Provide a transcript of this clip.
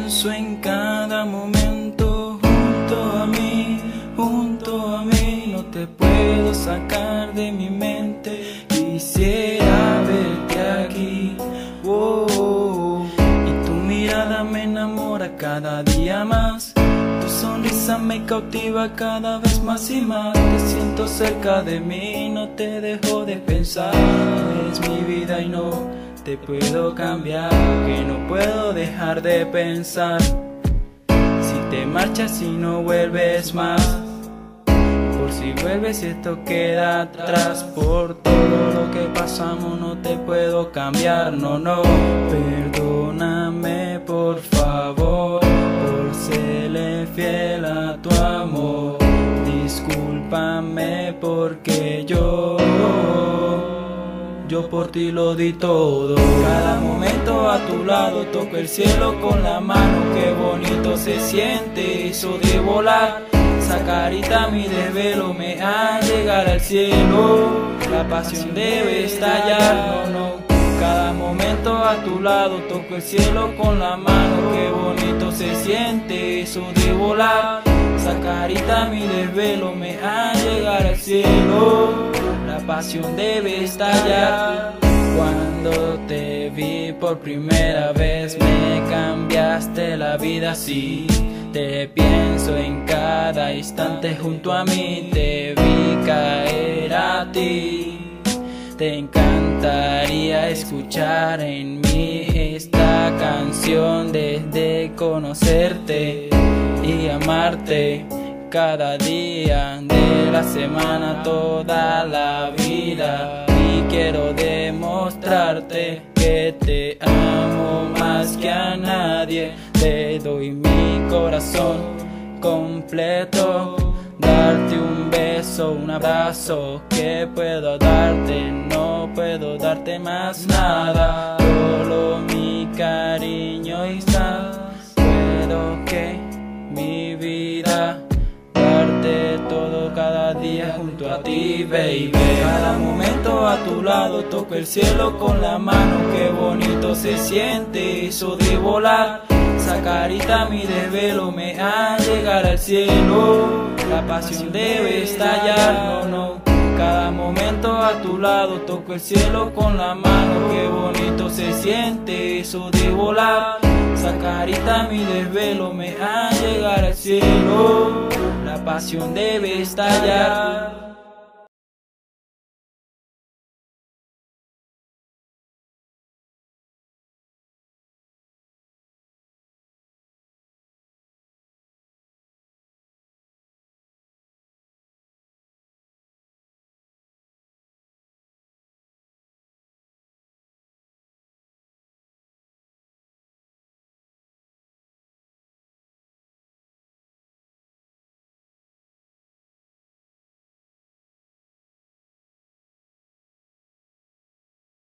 pienso en cada momento junto a mí, no te puedo sacar de mi mente. Quisiera verte aquí, oh, y tu mirada me enamora cada día más. Tu sonrisa me cautiva cada vez más y más. Te siento cerca de mí, no te dejo de pensar. Es mi vida y no te puedo cambiar, que no puedo dejar de pensar. Si te marchas y no vuelves más, por si vuelves y esto queda atrás. Por todo lo que pasamos no te puedo cambiar, no, no. Perdóname por favor, por serle fiel a tu amor. Discúlpame porque yo por ti lo di todo. Cada momento a tu lado toco el cielo con la mano. Qué bonito se siente eso de volar. Esa carita mi desvelo me hace llegar al cielo. La pasión debe estallar, no, no. Cada momento a tu lado toco el cielo con la mano. Qué bonito se siente eso de volar. Esa carita mi desvelo me hace llegar al cielo. La pasión debe estallar. Cuando te vi por primera vez me cambiaste la vida así. Te pienso en cada instante junto a mí. Te vi caer a ti. Te encantaría escuchar en mí esta canción desde conocerte y amarte cada día de la semana, toda la vida. Y quiero demostrarte que te amo más que a nadie. Te doy mi corazón completo, darte un beso, un abrazo que puedo darte. No puedo darte más nada, solo mi cariño y estás. Puedo que mi vida darte todo cada día junto a ti, baby. Cada momento a tu lado toco el cielo con la mano. Qué bonito se siente eso de volar. Esa carita mi desvelo me hace llegar al cielo. La pasión debe estallar, no, no. Cada momento a tu lado toco el cielo con la mano. Qué bonito se siente eso de volar. Esa carita mi desvelo me hace llegar al cielo. La pasión debe estallar.